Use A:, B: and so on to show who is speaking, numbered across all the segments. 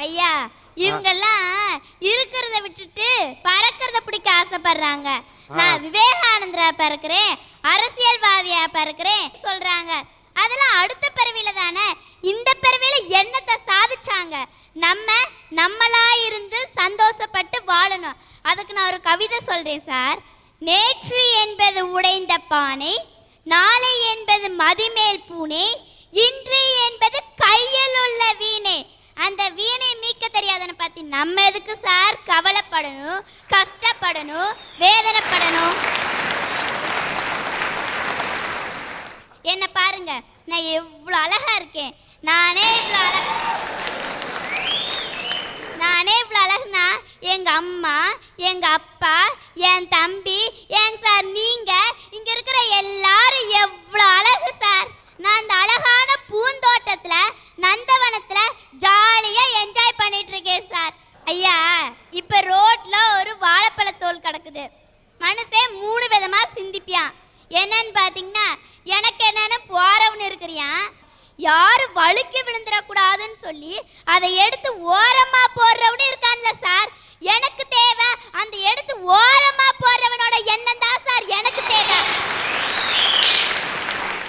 A: ஐயா இவங்கெல்லாம் இருக்கிறத விட்டுட்டு பறக்கிறத பிடிக்க ஆசைப்படுறாங்க. நான் விவேகானந்தரா பிறக்கிறேன், அரசியல்வாதியா பிறக்கிறேன் சொல்றாங்க. அதெல்லாம் அடுத்த பிறவில தானே. இந்த பிறவில என்னத்தை சாதிச்சாங்க? நம்மளா இருந்து சந்தோஷப்பட்டு வாழணும். அதுக்கு நான் ஒரு கவிதை சொல்றேன் சார். நேற்று என்பது உடைந்த பானை, நாளை என்பது மதிமேல் பூனை, இன்று என்பது கையில் உள்ள வீணை. அந்த வீணை மீட்க தெரியாதனை பத்தி நம்ம எதுக்கு சார் கவலைப்படணும், கஷ்டப்படணும், வேதனைப்படணும்? என்ன பாருங்க, நான் எவ்வளோ அழகா இருக்கேன். நானே இவ்வளோ அழகுனா எங்க அம்மா, எங்க அப்பா, என் தம்பி, ஏங்க சார் நீங்க இங்க இருக்கிற எல்லாரும் எவ்வளோ அழகு சார். நான் அந்த அழகான பூந்தோட்டத்துல நந்தவனத்துல ஜாலியா என்ஜாய் பண்ணிட்டு இருக்கேன் சார். ஐயா இப்ப ரோட்ல ஒரு வாழைப்பழத்தோல் கிடக்குது. மனுஷன் 3 விதமா சிந்திப்பியான். என்னன்னு பாத்தீங்கன்னா, எனக்கு என்னன்னு போறவனு இருக்கிறியான், யாரு வழுக்கி விழுந்துடக்கூடாதுன்னு சொல்லி அதை எடுத்து ஓரமா போடுறவனு இருக்கான்ல சார். எனக்கு தேவை அந்த எடுத்து ஓரமா போடுறவனோட எண்ணம் தான் சார் எனக்கு தேவை.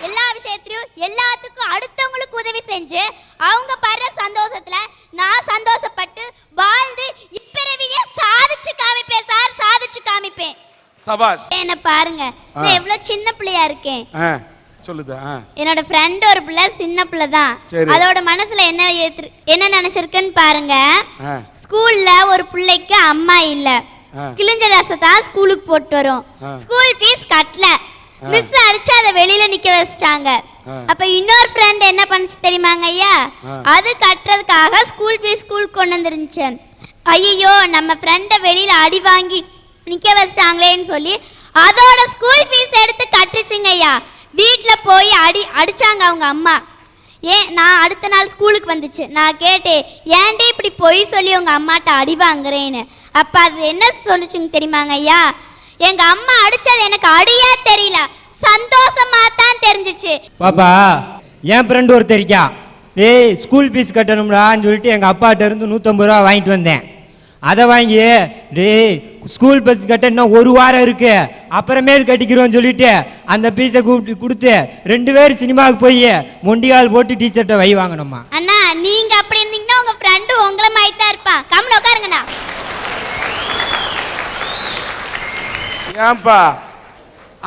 A: எல்லா விஷயத்திலையும் எல்லாத்துக்கும் அடுத்தவங்களுக்கு உதவி செஞ்சு அவங்க படுற சந்தோஷத்துல நான் சந்தோஷப்பட்டு வாழ்ந்து இப்பிறவியே சாதிச்சு காமிப்பேன் சார், சாதிச்சு காமிப்பேன்.
B: சபாஷ்.
A: என்ன பாருங்க, நான் எவ்வளவு சின்ன பிள்ளையா இருக்கேன்.
B: சொல்லுதா?
A: என்னோட ஃப்ரெண்ட் ஒரு பிள்ளை, சின்ன பிள்ளை தான். அதோட மனசுல என்ன நினைச்சிருக்குன்னு பாருங்க. ஸ்கூல்ல ஒரு பிள்ளைக்கு அம்மா இல்ல, கிழிஞ்ச ட்ரெஸ் தான் ஸ்கூலுக்கு போட்டு வரும். ஸ்கூல் ஃபீஸ் கட்டல, மிஸ் அடிச்சு அதை வெளியில நிக்க வச்சிட்டாங்க. அப்ப இன்னொரு ஃப்ரெண்ட் என்ன பண்ணுச்சு தெரியுமாங்க ஐயா? அது கட்டுறதுக்காக ஸ்கூல் ஃபீஸ் ஸ்கூலுக்கு கொண்டு வந்துருந்துச்சு. ஐயோ நம்ம ஃப்ரெண்டை வெளியில அடி வாங்கி நிக்க வச்சிட்டாங்களேன்னு சொல்லி அதோட ஸ்கூல் ஃபீஸ் எடுத்து கட்டுச்சுங்க ஐயா. வீட்டில் போய் அடிச்சாங்க அவங்க அம்மா. நான் அடுத்த நாள் ஸ்கூலுக்கு வந்துச்சு. நான் கேட்டேன், ஏன்டி இப்படி பொய் சொல்லி உங்க அம்மாட்ட அடி வாங்குறேன்னு. அப்ப அது என்ன சொல்லுச்சுங்க தெரியுமாங்க ஐயா? எங்க அம்மா அடிச்சது எனக்கு அடியா தெரியல, சந்தோஷமா தான் தெரிஞ்சிச்சு.
C: பாப்பா, என் ஃப்ரெண்டு ஒருத்தர் இருக்கா, ஸ்கூல் ஃபீஸ் கட்டணும்டான்னு சொல்லிட்டு எங்கள் அப்பாட்ட இருந்து 150 ரூபா வாங்கிட்டு வந்தேன். அதை வாங்கி ஸ்கூல் பஸ் கட்ட இன்னும் 1 வாரம் இருக்கு, அப்புறமேல் கட்டிக்கிறோன்னு சொல்லிட்டு அந்த பீஸை கூப்பிட்டு கொடுத்து 2 பேர் சினிமாவுக்கு போய் மொண்டிகால் போட்டு டீச்சர்கிட்ட வை வாங்கணுமா.
A: அண்ணா நீங்க அப்படி இருந்தீங்கன்னா உங்க ஃப்ரெண்டு உங்களை மாதிரி தான் இருப்பான். கம்முன்னு உட்காருங்கண்ணா.
B: ஏன்பா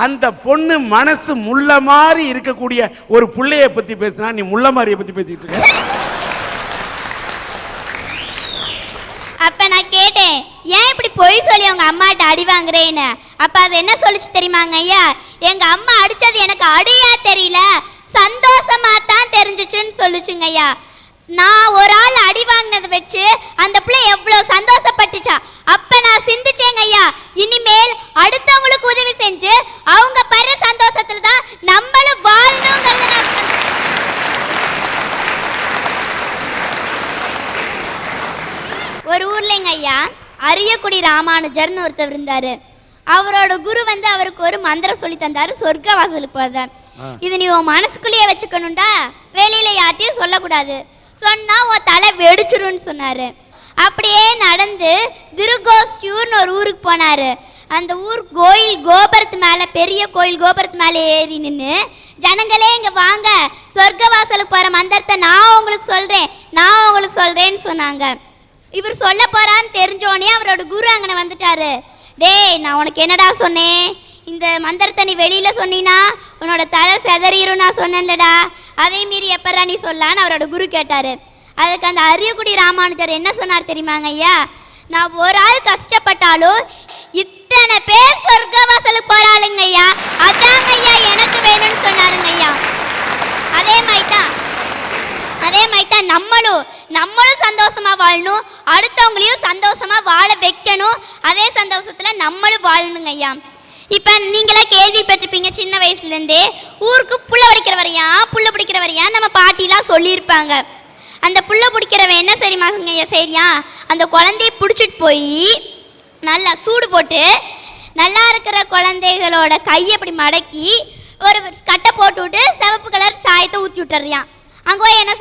B: அந்த பொண்ணு மனசு முள்ள மாதிரி இருக்கக்கூடிய ஒரு புள்ளைய பத்தி பேசினா நீ முள்ள மாதிரிய பத்தி பேசிட்டு இருக்க?
A: அப்ப நான் கேட்டேன், ஏன் இப்படி பொய் சொல்லி உங்க அம்மாட்ட அடி வாங்குறேன்னு. அப்ப அது என்ன சொல்லிச்சு தெரியுமாங்க ஐயா? எங்க அம்மா அடிச்சது எனக்கு அடியா தெரியல, சந்தோஷமா தான் தெரிஞ்சிச்சுன்னு சொல்லுச்சுங்க ஐயா. நான் ஒரு ஆள் அடி வாங்கினதை வச்சு அந்த பிள்ளை எவ்வளவு சந்தோஷப்பட்டுச்சா. அப்ப நான் சிந்திச்சேங்க ஐயா, இனிமேல் அடுத்தவங்களுக்கு உதவி செஞ்சு அவங்க படுற சந்தோஷத்துல தான் நம்மளும் வாழணுங்கிறத. ஒரு ஊர்லங்க ஐயா அரியக்குடி ராமானுஜர்னு ஒருத்தர் இருந்தாரு. அவரோட குரு அவருக்கு ஒரு மந்திரம் சொல்லி தந்தாரு, சொர்க்க வாசலுக்கு போத. இது நீ உன் மனசுக்குள்ளேயே வச்சுக்கணும்டா, வெளியில யார்ட்டையும் சொல்லக்கூடாது, சொன்னா உன் தலை வெடிச்சிருன்னு சொன்னாரு. அப்படியே நடந்து திருகோஸ்டியூர்னு ஒரு ஊருக்கு போனாரு. அந்த ஊர் கோயில் கோபுரத்து மேல, பெரிய கோயில் கோபுரத்து மேல ஏறி நின்று, ஜனங்களே இங்க வாங்க, சொர்க்க வாசலுக்கு போற மந்திரத்தை நான் உங்களுக்கு சொல்றேன்னு சொன்னாங்க. இவர் சொல்ல போறான்னு தெரிஞ்சோடனே அவரோட குரு அங்கே வந்துட்டாரு. டேய் நான் உனக்கு என்னடா சொன்னேன், இந்த மந்திரத்தை நீ வெளியில சொன்னீனா உன்னோட தலை செதறிரும் நான் சொன்னேன்லடா, அதே மீறி எப்படா நீ சொல்லான்னு அவரோட குரு கேட்டாரு. அதுக்கு அந்த அரியக்குடி ராமானுஜர் என்ன சொன்னார் தெரியுமாங்க ஐயா? நான் ஒரு ஆள் கஷ்டப்பட்டாலும் இத்தனை பேர் சொர்க்க வாசலுக்கு போறாளுங்க ஐயா, அதாங்க ஐயா எனக்கு வேணும்னு சொன்னாருங்க ஐயா. அதே மாதிரி தான் நம்மளும் சந்தோஷமா வாழணும், அடுத்தவங்களையும் சந்தோஷமா வாழ வைக்கணும், அதே சந்தோஷத்துல நம்மளும் வாழணுங்க ஐயா. இப்ப நீங்களே கேள்விப்பட்டிருப்பீங்க, சின்ன வயசுல இருந்தே ஊருக்கு புள்ள பிடிக்கிற வரையா நம்ம பாட்டிலாம் சொல்லியிருப்பாங்க. அந்த புள்ள பிடிக்கிறவன் என்ன சரியா அந்த குழந்தைய பிடிச்சிட்டு போய் நல்லா சூடு போட்டு நல்லா இருக்கிற குழந்தைகளோட கையை அப்படி மடக்கி ஒரு கட்டை போட்டு விட்டு சிவப்பு கலர் சாயத்தை ஊற்றி விட்டுறியான். அங்க போய் என்ன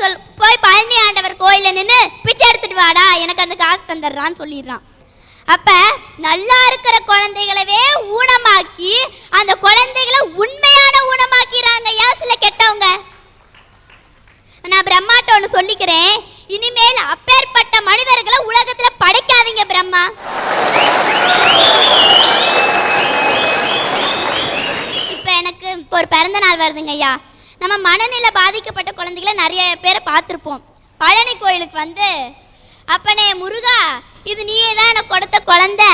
A: போய் பழனி ஆண்டவர் கோயில நின்று பிச்சை எடுத்துட்டு வாடா, எனக்கு அந்த காசு தந்துடுறான்னு சொல்லிடுறான். அப்ப நல்லா இருக்கிற குழந்தைகளவே ஊனமாக்கி அந்த குழந்தைகளை உண்மையான ஊனமாக்கிறாங்க ஐயா சில கெட்டவங்க. நான் பிரம்மாட்ட ஒன்று சொல்லிக்கிறேன், இனிமேல் அப்பேற்பட்ட மனிதர்களை உலகத்துல படைக்காதீங்க பிரம்மா. இப்ப எனக்கு ஒரு பிறந்த நாள் வருதுங்க ஐயா. நம்ம மனநிலை பாதிக்கப்பட்ட குழந்தைகளை நிறைய பேரை பார்த்துருப்போம். பழனி கோயிலுக்கு வந்து, அப்பனே முருகா, இது நீயே தான் எனக்கு கொடுத்த குழந்தை,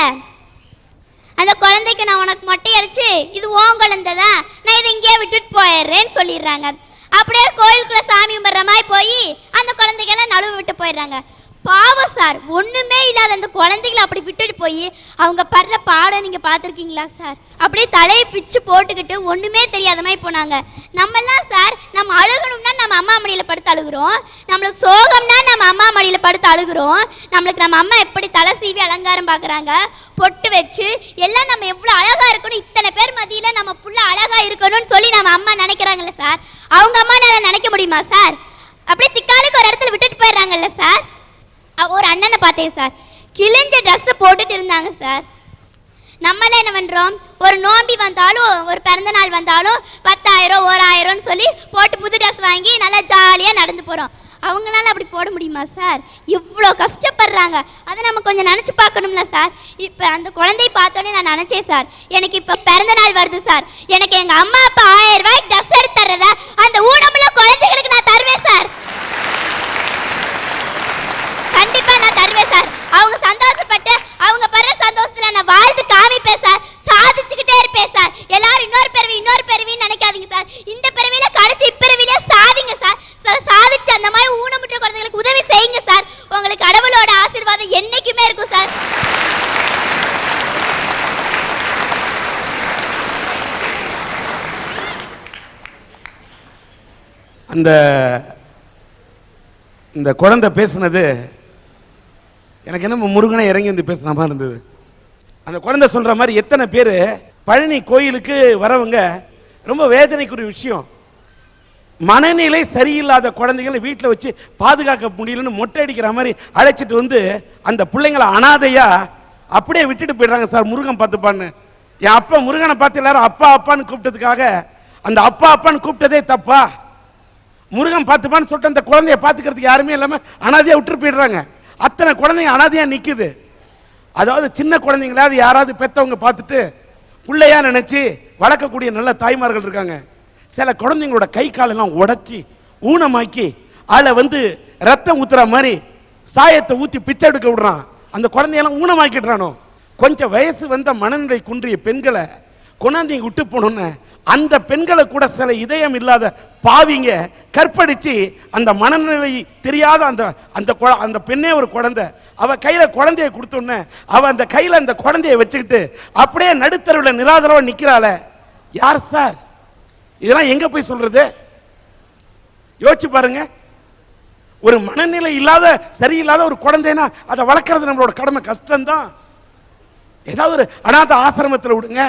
A: அந்த குழந்தைக்கு நான் உனக்கு மொட்டை அடிச்சு இது ஓன் குழந்தை தான், நான் இதை இங்கேயே விட்டுட்டு போயிடுறேன்னு சொல்லிடுறாங்க. அப்படியே கோயிலுக்குள்ள சாமி கும்பிட்ற மாதிரி போய் அந்த குழந்தைகள்லாம் நழுவு விட்டு போயிடுறாங்க. பாவம் சார், ஒண்ணுமே இல்லாத அந்த குழந்தைகளை அப்படி விட்டுட்டு போய் அவங்க படுற பாடம் நீங்க பார்த்துருக்கீங்களா சார்? அப்படியே தலையை பிச்சு போட்டுக்கிட்டு ஒண்ணுமே தெரியாத மாதிரி போனாங்க. நம்மெல்லாம் சார், நம்ம அழுகணும்னா நம்ம அம்மா மடியில படுத்து அழுகுறோம், நம்மளுக்கு சோகம்னா நம்ம அம்மா மடியில படுத்து அழுகுறோம், நம்மளுக்கு நம்ம அம்மா எப்படி தலை சீவி அலங்காரம் பார்க்குறாங்க, பொட்டு வச்சு எல்லாம் நம்ம எவ்வளோ அழகா இருக்கணும், இத்தனை பேர் மத்தியில நம்ம புள்ள அழகா இருக்கணும்னு சொல்லி நம்ம அம்மா நினைக்கிறாங்கல்ல சார், அவங்க அம்மா நான் நினைக்க முடியுமா சார்? அப்படியே திக்காலுக்கு ஒரு இடத்துல விட்டுட்டு போயிடுறாங்கல்ல சார். ஒரு அண்ணனை பார்த்தேன் சார், கிழிஞ்ச ட்ரெஸ்ஸை போட்டுட்டு இருந்தாங்க சார். நம்மளே என்ன பண்ணுறோம், ஒரு நோம்பி வந்தாலும் ஒரு பிறந்த நாள் வந்தாலும் 10,000 1000 சொல்லி போட்டு புது ட்ரெஸ் வாங்கி நல்லா ஜாலியாக நடந்து போகிறோம். அவங்களால அப்படி போட முடியுமா சார்? இவ்வளோ கஷ்டப்படுறாங்க, அதை நம்ம கொஞ்சம் நினச்சி பார்க்கணும்ல சார். இப்போ அந்த குழந்தைய பார்த்தோன்னே நான் நினச்சேன் சார், எனக்கு இப்போ பிறந்த நாள் வருது சார், எனக்கு எங்கள் அம்மா அப்பா 1000 ரூபாய்க்கு ட்ரெஸ் எடுத்து தர்றத அந்த ஊனமுள்ள குழந்தைகளுக்கு நான் தருவேன் சார், கண்டிப்பா நான் தருவேன் சார். அவங்க சந்தோஷப்பட்டு அவங்க படுற சந்தோஷத்துல நான் வாழ்ந்து காமிப்பேன் சார், சாதிச்சுக்கிட்டே இருப்பேன் சார். எல்லாரும் இன்னொரு பிறவின்னு நினைக்காதீங்க சார், இந்த பிறவியில கடைசி இப்பிறவிலே சாதிங்க சார். சாதிச்சு அந்த மாதிரி ஊனமுற்ற குழந்தைகளுக்கு உதவி செய்யுங்க சார். உங்களுக்கு கடவுளோட ஆசீர்வாதம் என்னைக்குமே இருக்கும் சார்.
B: இந்த குழந்தை பேசுனது எனக்கு என்ன முருகனை இறங்கி வந்து பேசுன மாதிரி இருந்தது. அந்த குழந்தை சொல்ற மாதிரி எத்தனை பேர் பழனி கோயிலுக்கு வரவங்க ரொம்ப வேதனைக்குரிய விஷயம், மனநிலை சரியில்லாத குழந்தைகளை வீட்டில் வச்சு பாதுகாக்க முடியலன்னு மொட்டை அடிக்கிற மாதிரி அழைச்சிட்டு வந்து அந்த பிள்ளைங்களை அனாதையா அப்படியே விட்டுட்டு போயிடுறாங்க சார். முருகன் பார்த்துப்பான்னு, என் அப்பா முருகனை பார்த்து எல்லாரும் அப்பா அப்பான்னு கூப்பிட்டதுக்காக அந்த அப்பா அப்பான்னு கூப்பிட்டதே தப்பா? முருகன் பார்த்துப்பான்னு சொல்லிட்டு அந்த குழந்தைய பார்த்துக்கிறதுக்கு யாருமே இல்லாமல் அனாதையாக விட்டுட்டு போயிடுறாங்க. அத்தனை குழந்தைங்க அனாதையாக நிற்குது. அதாவது சின்ன குழந்தைங்களாவது யாராவது பெற்றவங்க பார்த்துட்டு பிள்ளையா நினச்சி வளர்க்கக்கூடிய நல்ல தாய்மார்கள் இருக்காங்க. சில குழந்தைங்களோட கை காலெல்லாம் உடச்சி ஊனமாக்கி அதில் வந்து ரத்தம் ஊத்துற மாதிரி சாயத்தை ஊற்றி பிச்சை எடுக்க விடுறான். அந்த குழந்தையெல்லாம் ஊனமாக்கிடுறானோ. கொஞ்சம் வயசு வந்த மனநிலை குன்றிய பெண்களை கொண்டாந்து விட்டு போகணுன்னு அந்த பெண்களை கூட சில இதயம் இல்லாத பாவிங்க கற்பழிச்சு அந்த மனநிலை தெரியாத அந்த பெண்ணே ஒரு குழந்தை, அவ கையில குழந்தைய கொடுத்தோன்னு அவ அந்த கையில அந்த குழந்தைய வச்சுக்கிட்டு அப்படியே நடுத்தருவில் நிராதரவா நிக்கிறாள. யார் சார் இதெல்லாம் எங்க போய் சொல்றது? யோசிச்சு பாருங்க. ஒரு மனநிலை இல்லாத சரியில்லாத ஒரு குழந்தைனா அதை வளர்க்கறது நம்மளோட கடமை, கஷ்டம்தான். ஏதாவது ஒரு அநாத ஆசிரமத்தில் விடுங்க.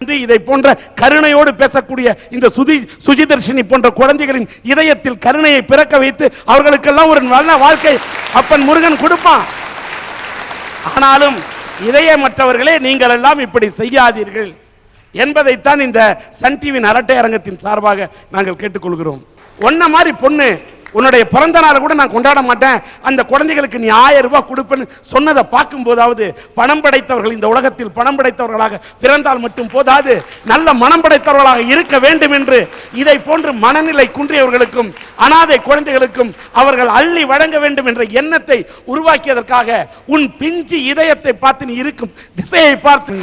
B: இதை போன்ற கருணையோடு பேசக்கூடிய இந்த சுஜிதர்ஷினி போன்ற குழந்தைகளின் இதயத்தில் கருணையை பிறக்க வைத்து அவர்களுக்கெல்லாம் ஒரு நல்ல வாழ்க்கை அப்பன் முருகன் கொடுப்பான். ஆனாலும் இதயமற்றவர்களே நீங்கள் எல்லாம் இப்படி செய்யாதீர்கள் என்பதைத்தான் இந்த சன் டிவியின் அரட்டை அரங்கத்தின் சார்பாக நாங்கள் கேட்டுக்கொள்கிறோம். ஒன்ன மாதிரி பொண்ணு உன்னுடைய பிறந்த நாளை கூட நான் கொண்டாட மாட்டேன், அந்த குழந்தைகளுக்கு நீ 1000 ரூபாய் கொடுப்பேன்னு சொன்னதை பார்க்கும் போதாவது பணம் படைத்தவர்கள் இந்த உலகத்தில் பணம் படைத்தவர்களாக பிறந்தால் மட்டும் போதாது, நல்ல மனம் படைத்தவர்களாக இருக்க வேண்டும் என்று இதை போன்று மனநிலை குன்றியவர்களுக்கும் அனாதை குழந்தைகளுக்கும் அவர்கள் அள்ளி வழங்க வேண்டும் என்ற எண்ணத்தை உருவாக்கியதற்காக உன் பிஞ்சு இதயத்தை பார்த்து நீ இருக்கும் திசையை பார்த்து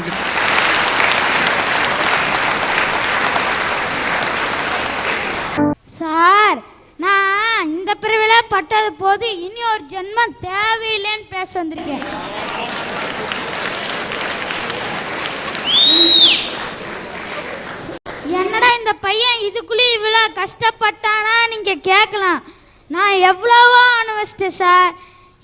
D: சார், நான் இந்த பிரிவில பட்டது போது இனி ஒரு ஜென்மம் தேவையில்லைன்னு பேச வந்திருக்கேன். என்னடா இந்த பையன் இதுக்குள்ளே இவ்வளோ கஷ்டப்பட்டானா நீங்கள் கேட்கலாம். நான் எவ்வளவோ அனுபவிச்சிட்டேன் சார்.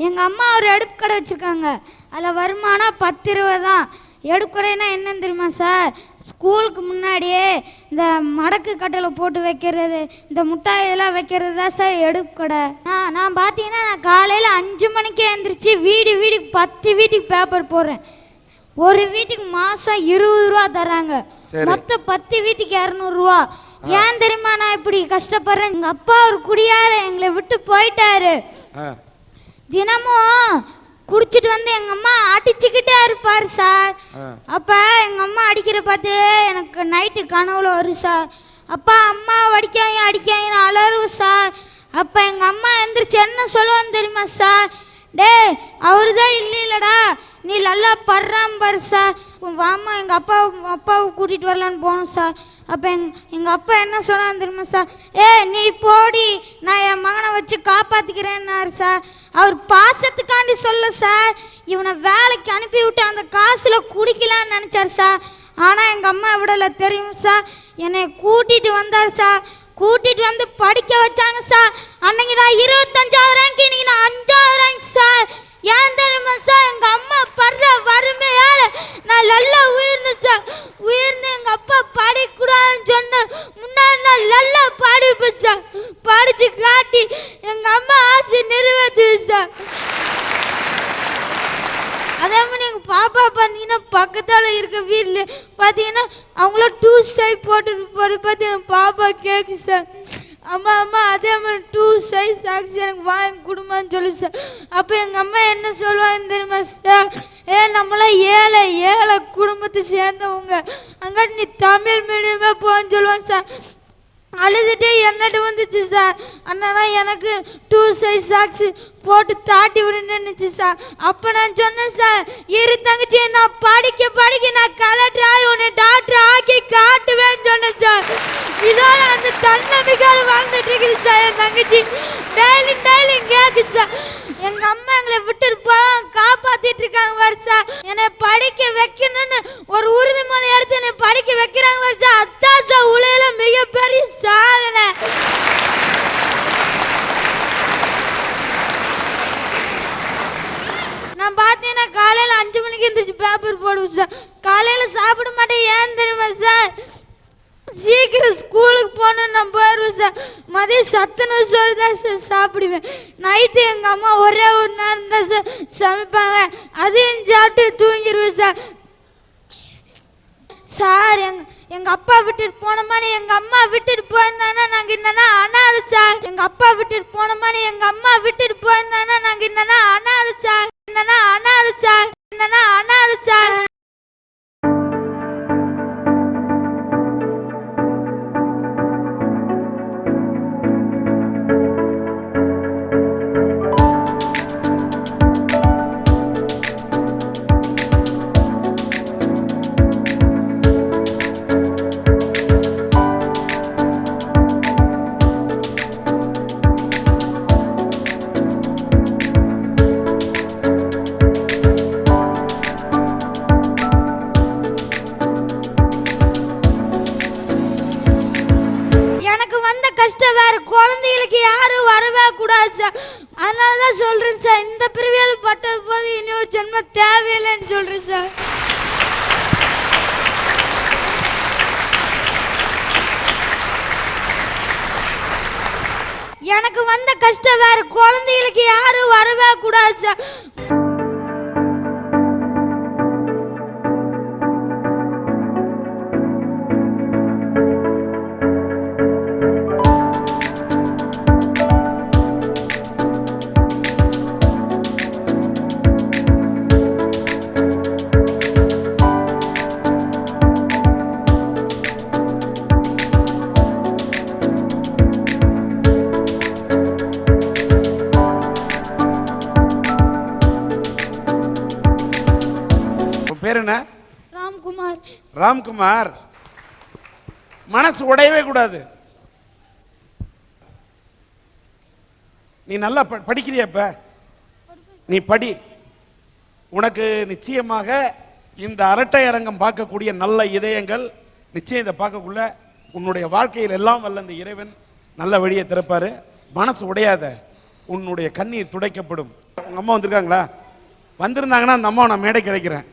D: எங்கள் அம்மா ஒரு அடுப்பு கடை வச்சுருக்காங்க, அதில் வருமானம் 10-20 தான். எடுக்கடைனா என்னன்னு தெரியுமா சார்? ஸ்கூலுக்கு முன்னாடியே இந்த மடக்கு கட்டளை போட்டு வைக்கிறது, இந்த முட்டாய் இதெல்லாம் வைக்கிறது தான் சார் எடுக்கடை. நான் பார்த்தீங்கன்னா நான் காலையில் 5 மணிக்கே எழுந்திரிச்சு வீட்டுக்கு 10 வீட்டுக்கு பேப்பர் போடுறேன். ஒரு வீட்டுக்கு மாதம் 20 ரூபா தராங்க, மொத்தம் 10 வீட்டுக்கு 200 ரூபா. ஏன் தெரியுமா நான் இப்படி கஷ்டப்படுறேன்? எங்கள் அப்பா ஒரு குடியார எங்களை விட்டு போயிட்டாரு. தினமும் குடிச்சிட்டு வந்து எங்கள் அம்மா அடிச்சுக்கிட்டே இருப்பார் சார். அப்போ எங்கள் அம்மா அடிக்கிற பார்த்து எனக்கு நைட்டு கனவுல வரும் சார். அப்பா அம்மா அடிக்காங்க அலறும் சார். அப்போ எங்கள் அம்மா எந்திரிச்சு என்ன சொல்லுவான்னு தெரியுமா சார்? டே அவரு தான் இல்லைடா, நீ நல்லா படுறான் பாரு சார், வாமா எங்கள் அப்பாவை கூட்டிகிட்டு வரலான்னு போனோம் சார். அப்போ எங்கள் அப்பா என்ன சொன்னான்னு தெரியுமா சார்? நீ போடி, நான் என் மகனை வச்சு காப்பாற்றிக்கிறேன்னாரு சார். அவர் பாசத்துக்காண்டி சொல்ல சார், இவனை வேலைக்கு அனுப்பி விட்டு அந்த காசில் குடிக்கலான்னு நினச்சார் சார். ஆனால் எங்கள் அம்மா விடலை தெரியும் சார். என்னை கூட்டிகிட்டு வந்தார் சார். கூட்டிட்டு வந்து படிக்க வச்சாங்க சார். அன்னைக்கு நான் 25வது ரேங்க், இன்னைக்கு நான் 5வது ரேங்க் சார். ஏன் தெரியுமா சார்? எங்க அம்மா படுற வறுமையால நான் நல்லா உயிர்னேன் சார். உயிர்னு எங்க அப்பா படிக்கூடாதுன்னு சொன்ன முன்னாடி நான் நல்லா படிப்பேன் சார். படிச்சு காட்டி எங்க அம்மா ஆசை நிறைவேற்று சார். அதே மாதிரி எங்கள் பாப்பா பார்த்தீங்கன்னா பக்கத்தால் இருக்க வீட்டில் பார்த்தீங்கன்னா அவங்கள 2 சைஸ் போட்டு பார்த்து என் பாப்பா கேட்கு சார். அம்மா அதே மாதிரி 2 சைஸ் சாக்ஸ் எனக்கு வாங்கி கொடுமான்னு சொல்லு சார். அப்போ எங்கள் அம்மா என்ன சொல்லுவாங்க தெரியுமா சார்? நம்மளாம் ஏழை குடும்பத்தை சேர்ந்தவங்க, அங்காட்டி நீ தமிழ் மீடியமே போன்னு சொல்லுவாங்க சார். அழுதுகிட்டே என்னட்டு வந்துச்சு சார். அண்ணா எனக்கு 2 சைஸ் சாக்ஸ் போட்டு தாட்டி விடுன்னு சார். அப்போ நான் சொன்னேன் சார், இரு தங்கச்சி, நான் படிக்க நான் கலெக்டர் ஆகி உன்னை டாக்டர் ஆக்கி காட்டுவேன்னு சொன்னேன் சார். இதோட அந்த தன்னம்பிக்கையால் வாழ்ந்துட்டு இருக்குது சார் என் தங்கச்சி. டெய்லி கேட்கு சார். எங்கள் அம்மா எங்களை விட்டுட்டு போவாங்க, காப்பாற்றிட்டு இருக்காங்க வருஷா. என்னை படிக்க வைக்கணும்னு ஒரு உறுதிமொழி எடுத்து என்னை படிக்க வைக்கிறாங்க வருஷா. அதான் சார் உலகில மிகப்பெரிய சாதனை. நான் பார்த்தீங்கன்னா காலையில் 5 மணிக்கு எழுந்திரிச்சு பேப்பர் போடுவேன் சார். காலையில் சாப்பிட மாட்டேன். ஏன் தெரியுமா சார்? சீக்கிரம் ஸ்கூலுக்கு போகணுன்னு நான் போயிடுவேன் சார். மதியம் சத்துணவு சோறு தான் சார் சாப்பிடுவேன். நைட்டு எங்கள் அம்மா ஒரே ஒரு நேரம் தான் சார் சமைப்பாங்க, அதையும் சாப்பிட்டு தூங்கிடுவேன் சார். சார் எங்கள் அப்பா விட்டுட்டு போன மாதிரி எங்கள் அம்மா விட்டுட்டு போயிருந்தாங்கன்னா நாங்கள் என்னன்னா அனாதை சார். எங்கள் அப்பா விட்டுட்டு போன மாதிரி எங்கள் அம்மா விட்டுட்டு போயிருந்தாங்கன்னா நாங்கள் என்னன்னா அனாதை சார். கஷ்டம் வேற குழந்தைகளுக்கு யாரும் வரவே கூடாது சார். அதனால தான் சொல்றேன் சார், இந்த பிரிவியல் பட்டது போது இனி ஒரு ஜென்மம் தேவையில்லைன்னு சொல்றேன் சார். எனக்கு வந்த கஷ்டம் வேற குழந்தைகளுக்கு யாரும் வரவே கூடாது சார்.
B: பேர் என்ன?
D: ராம்குமார்.
B: ராம்குமார், மனசு உடையவே கூடாது. நீ நல்லா படிக்கிறிய? இப்ப நீ படி. உனக்கு நிச்சயமாக இந்த அரட்டை அரங்கம் பார்க்கக்கூடிய நல்ல இதயங்கள் நிச்சயம் இதை பார்க்கக்குள்ள உன்னுடைய வாழ்க்கையில் எல்லாம் வல்ல இந்த இறைவன் நல்ல வழியை திறப்பாரு. மனசு உடையாத, உன்னுடைய கண்ணீர் துடைக்கப்படும். உங்க அம்மா வந்திருக்காங்களா? வந்திருந்தாங்கன்னா அந்த அம்மாவை நான் மேடை கிடைக்கிறேன்.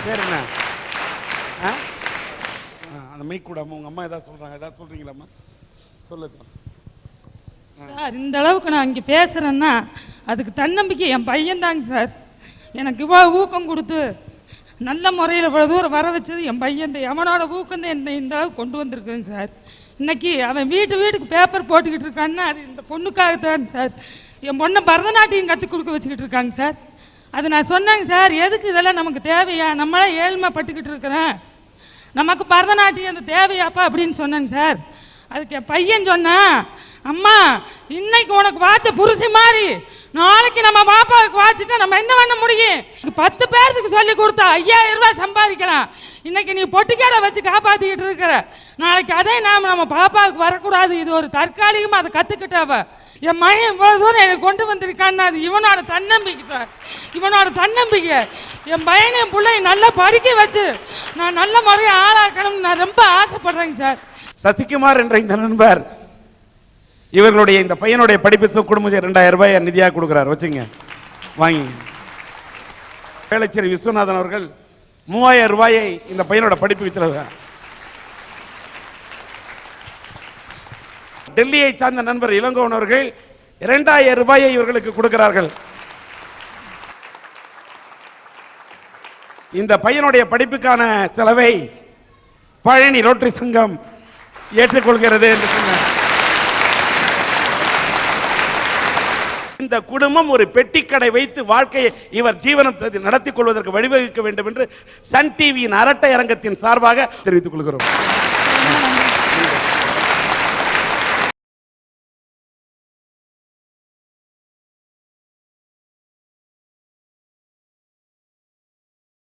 B: பேர் என்ன? ஆ? அந்த மைக் கூடாம உங்க அம்மா ஏதாவது சொல்றாங்க, ஏதாவது சொல்றீங்களாம்மா? சொல்லுது.
E: சார் இந்த அளவுக்கு நான் இங்கே பேசுகிறேன்னா அதுக்கு தன்னம்பிக்கை என் பையன்தாங்க சார். எனக்கு இவ்வளோ ஊக்கம் கொடுத்து நல்ல முறையில் இவ்வளோ தூரம் வர வச்சது என் பையன். அவனோட ஊக்கம் தான் என்னை இந்த அளவுக்கு கொண்டு வந்திருக்குங்க சார். இன்னைக்கு அவன் வீட்டுக்கு பேப்பர் போட்டுக்கிட்டு இருக்கான்னா அது இந்த பொண்ணுக்காகத்தான் சார். என் பொண்ணை பரதநாட்டியம் கற்றுக் கொடுக்க வச்சுக்கிட்டு இருக்காங்க சார். அது நான் சொன்னேங்க சார், எதுக்கு இதெல்லாம் நமக்கு தேவையா, நம்மளே ஏழ்மைப்பட்டுக்கிட்டு இருக்கிறேன், நமக்கு பரதநாட்டியம் அந்த தேவையாப்பா அப்படின்னு சொன்னேங்க சார். அதுக்கு என் பையன் சொன்னான், அம்மா இன்னைக்கு உனக்கு வாட்ச புருஷி மாதிரி நாளைக்கு நம்ம பாப்பாவுக்கு வாட்சிட்டா நம்ம என்ன பண்ண முடியும்? 10 பேருக்கு சொல்லி கொடுத்தா 5000 ரூபாய் சம்பாதிக்கலாம். இன்னைக்கு நீ பொட்டிக்கடை வச்சு காப்பாற்றிக்கிட்டு இருக்கிற, நாளைக்கு அதே நம்ம பாப்பாவுக்கு வரக்கூடாது. இது ஒரு தற்காலிகமாக அதை கற்றுக்கிட்டாவ. என் மகன் இவ்வளோ தூரம் எனக்கு கொண்டு வந்திருக்கான்னு அது இவனோட தன்னம்பிக்கை சார். இவனோட தன்னம்பிக்கை என் பையனை என் பிள்ளைய நல்லா படிக்க வச்சு நான் நல்ல முறையை ஆளாக்கணும்னு நான் ரொம்ப ஆசைப்படுறேங்க சார்.
B: சசிகுமார் என்ற இந்த நண்பர் இவர்களுடைய இந்த பையனுடைய படிப்பு குடும்பம் 2000 ரூபாய் நிதியாக கொடுக்குறார். வச்சுங்க, வாங்கி. வேளச்சேரி விஸ்வநாதன் அவர்கள் 3000 ரூபாயை இந்த பையனோட படிப்பு வச்சிருக்காங்க. டெல்லியை சார்ந்த நண்பர் இளங்கோவன் அவர்கள் 2000 ரூபாயை இவர்களுக்கு கொடுக்கிறார்கள். இந்த பையனுடைய படிப்புக்கான செலவை பழனி ரோட்டரி சங்கம் ஏற்றுக்கொள்கிறது என்று சொன்னார். இந்த குடும்பம் ஒரு பெட்டிக்கடை வைத்து வாழ்க்கையை இவர் ஜீவனத்தை நடத்திக் கொள்வதற்கு வழிவகுக்க வேண்டும் என்று சன் டிவியின் அரட்டை அரங்கத்தின் சார்பாக தெரிவித்துக் கொள்கிறோம்.